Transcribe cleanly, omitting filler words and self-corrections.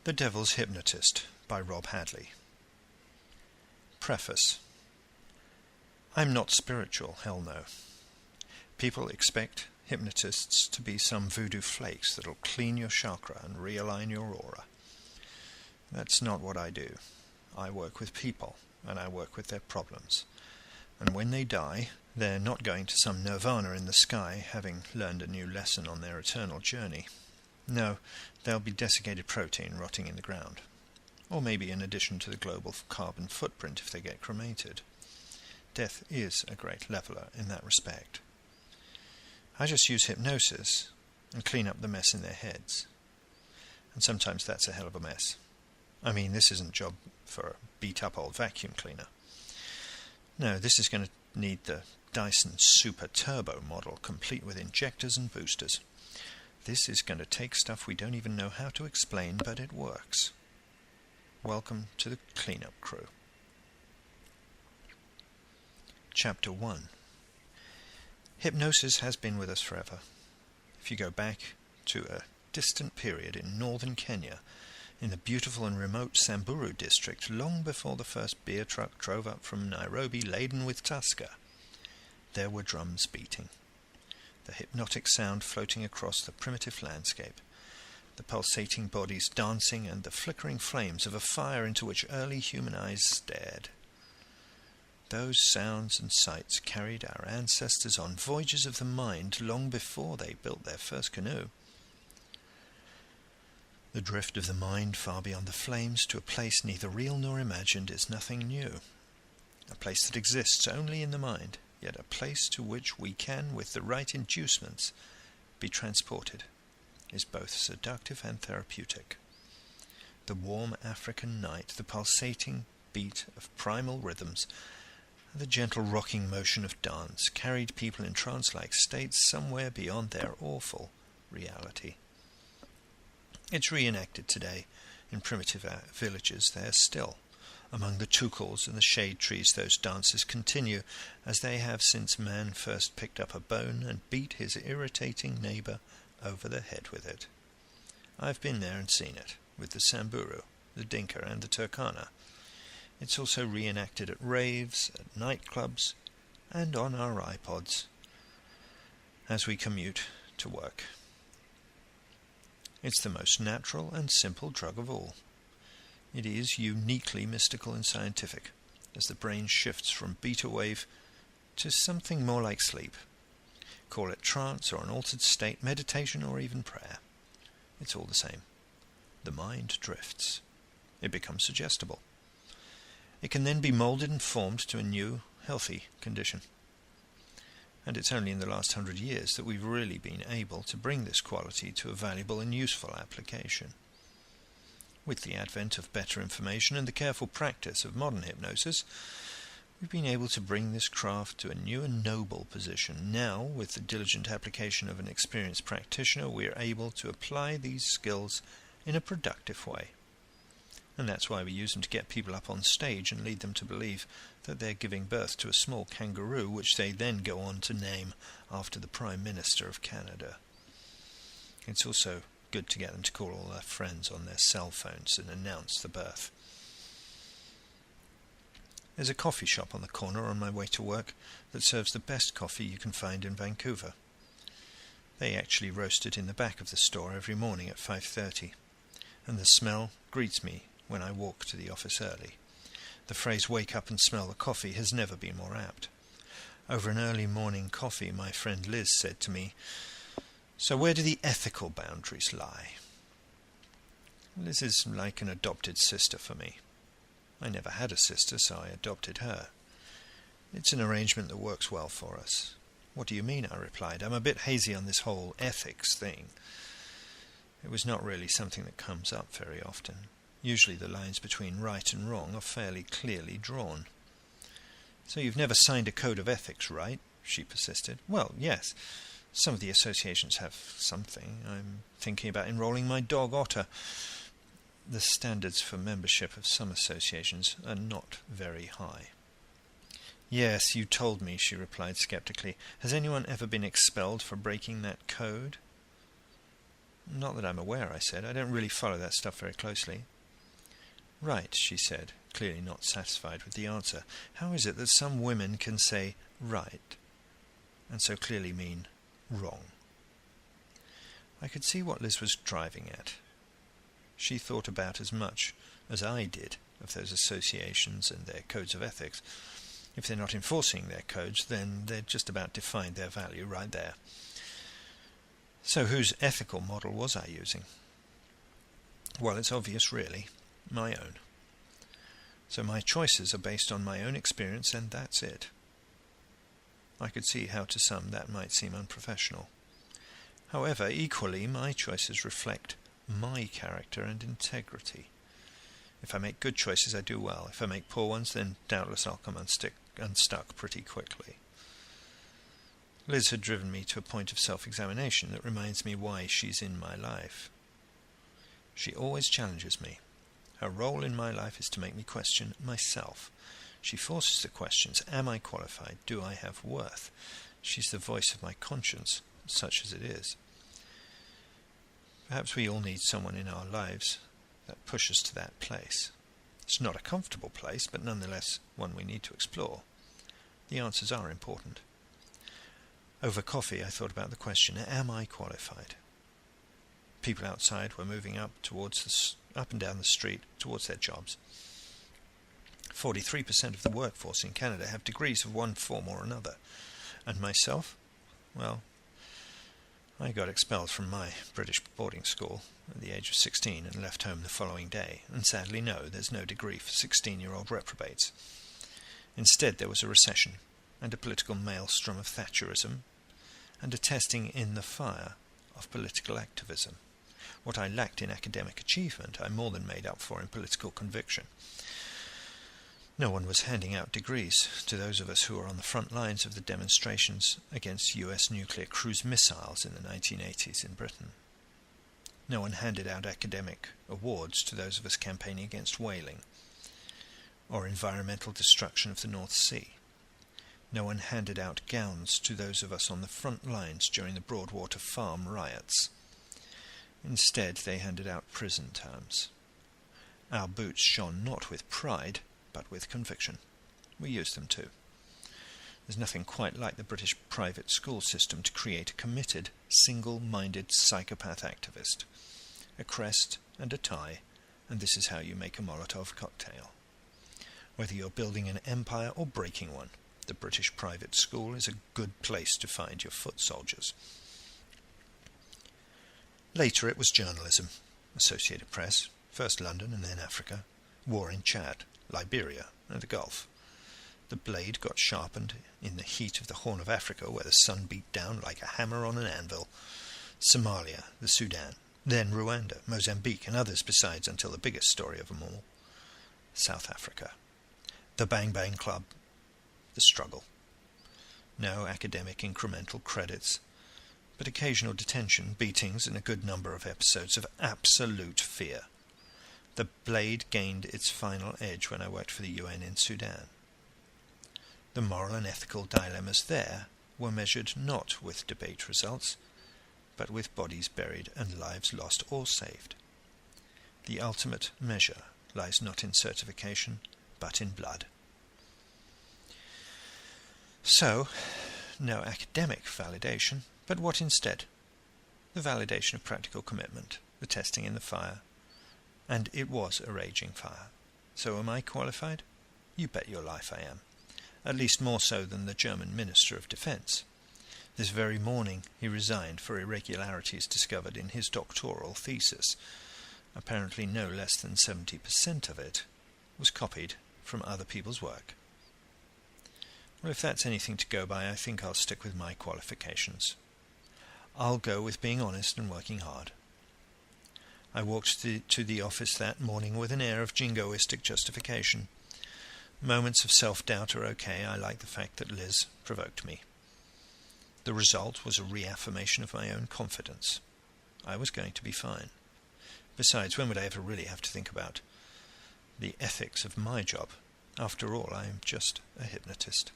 The Devil's Hypnotist by Rob Hadley. Preface. I'm not spiritual, hell no. People expect hypnotists to be some voodoo flakes that'll clean your chakra and realign your aura. That's not what I do. I work with people, and I work with their problems. And when they die, they're not going to some nirvana in the sky, having learned a new lesson on their eternal journey. No, they'll be desiccated protein rotting in the ground. Or maybe in addition to the global carbon footprint if they get cremated. Death is a great leveler in that respect. I just use hypnosis and clean up the mess in their heads. And sometimes that's a hell of a mess. I mean, this isn't a job for a beat-up old vacuum cleaner. No, this is going to need the Dyson Super Turbo model, complete with injectors and boosters. This is going to take stuff we don't even know how to explain, but it works. Welcome to the cleanup crew. Chapter 1. Hypnosis has been with us forever. If you go back to a distant period in northern Kenya, in the beautiful and remote Samburu district, long before the first beer truck drove up from Nairobi laden with Tusker, there were drums beating. The hypnotic sound floating across the primitive landscape, the pulsating bodies dancing, and the flickering flames of a fire into which early human eyes stared. Those sounds and sights carried our ancestors on voyages of the mind long before they built their first canoe. The drift of the mind far beyond the flames to a place neither real nor imagined is nothing new, a place that exists only in the mind, yet a place to which we can, with the right inducements, be transported, is both seductive and therapeutic. The warm African night, the pulsating beat of primal rhythms, and the gentle rocking motion of dance carried people in trance-like states somewhere beyond their awful reality. It's reenacted today in primitive villages there still. Among the tukals and the shade trees those dances continue, as they have since man first picked up a bone and beat his irritating neighbour over the head with it. I've been there and seen it, with the Samburu, the Dinka and the Turkana. It's also reenacted at raves, at nightclubs, and on our iPods, as we commute to work. It's the most natural and simple drug of all. It is uniquely mystical and scientific, as the brain shifts from beta wave to something more like sleep. Call it trance or an altered state, meditation or even prayer. It's all the same. The mind drifts. It becomes suggestible. It can then be moulded and formed to a new, healthy condition. And it's only in the last 100 years that we've really been able to bring this quality to a valuable and useful application. With the advent of better information and the careful practice of modern hypnosis, we've been able to bring this craft to a new and noble position. Now, with the diligent application of an experienced practitioner, we are able to apply these skills in a productive way. And that's why we use them to get people up on stage and lead them to believe that they're giving birth to a small kangaroo, which they then go on to name after the Prime Minister of Canada. It's also good to get them to call all their friends on their cell phones and announce the birth. There's a coffee shop on the corner on my way to work that serves the best coffee you can find in Vancouver. They actually roast it in the back of the store every morning at 5:30, and the smell greets me when I walk to the office early. The phrase "wake up and smell the coffee" has never been more apt. Over an early morning coffee, my friend Liz said to me, "So where do the ethical boundaries lie?" Liz is like an adopted sister for me. I never had a sister, so I adopted her. It's an arrangement that works well for us. "What do you mean?" I replied. "I'm a bit hazy on this whole ethics thing." It was not really something that comes up very often. Usually the lines between right and wrong are fairly clearly drawn. "So you've never signed a code of ethics, right?" she persisted. "Well, yes. Some of the associations have something. I'm thinking about enrolling my dog Otter. The standards for membership of some associations are not very high." "Yes, you told me," she replied skeptically. "Has anyone ever been expelled for breaking that code?" Not that I'm aware, I said. I don't really follow that stuff very closely. Right, she said, clearly not satisfied with the answer. How is it that some women can say right and so clearly mean wrong? I could see what Liz was driving at. She thought about as much as I did of those associations and their codes of ethics. If they're not enforcing their codes, then they're just about defined their value right there. So whose ethical model was I using? Well, it's obvious, really. My own. So my choices are based on my own experience, and that's it. I could see how to some that might seem unprofessional. However, equally, my choices reflect my character and integrity. If I make good choices, I do well. If I make poor ones, then doubtless I'll come unstuck pretty quickly. Liz had driven me to a point of self-examination that reminds me why she's in my life. She always challenges me. Her role in my life is to make me question myself. She forces the questions: am I qualified? Do I have worth? She's the voice of my conscience, such as it is. Perhaps we all need someone in our lives that pushes to that place. It's not a comfortable place, but nonetheless one we need to explore. The answers are important. Over coffee I thought about the question, am I qualified? People outside were moving up and down the street towards their jobs. 43% of the workforce in Canada have degrees of one form or another. And myself? Well, I got expelled from my British boarding school at the age of 16 and left home the following day, and sadly no, there's no degree for 16-year-old reprobates. Instead there was a recession, and a political maelstrom of Thatcherism, and a testing in the fire of political activism. What I lacked in academic achievement I more than made up for in political conviction. No one was handing out degrees to those of us who were on the front lines of the demonstrations against US nuclear cruise missiles in the 1980s in Britain. No one handed out academic awards to those of us campaigning against whaling or environmental destruction of the North Sea. No one handed out gowns to those of us on the front lines during the Broadwater Farm riots. Instead, they handed out prison terms. Our boots shone not with pride, but with conviction. We used them too. There's nothing quite like the British private school system to create a committed, single-minded psychopath activist. A crest and a tie, and this is how you make a Molotov cocktail. Whether you're building an empire or breaking one, the British private school is a good place to find your foot soldiers. Later it was journalism, Associated Press, first London and then Africa, war in Chad, Liberia and the Gulf. The blade got sharpened in the heat of the Horn of Africa, where the sun beat down like a hammer on an anvil. Somalia, the Sudan, then Rwanda, Mozambique and others besides, until the biggest story of them all, South Africa. The Bang Bang Club, the struggle. No academic incremental credits, but occasional detention, beatings, and a good number of episodes of absolute fear. The blade gained its final edge when I worked for the UN in Sudan. The moral and ethical dilemmas there were measured not with debate results, but with bodies buried and lives lost or saved. The ultimate measure lies not in certification, but in blood. So, no academic validation, but what instead? The validation of practical commitment, the testing in the fire. And it was a raging fire. So am I qualified? You bet your life I am. At least more so than the German Minister of Defence. This very morning he resigned for irregularities discovered in his doctoral thesis. Apparently no less than 70% of it was copied from other people's work. Well, if that's anything to go by, I think I'll stick with my qualifications. I'll go with being honest and working hard. I walked to the office that morning with an air of jingoistic justification. Moments of self-doubt are okay. I like the fact that Liz provoked me. The result was a reaffirmation of my own confidence. I was going to be fine. Besides, when would I ever really have to think about the ethics of my job? After all, I am just a hypnotist.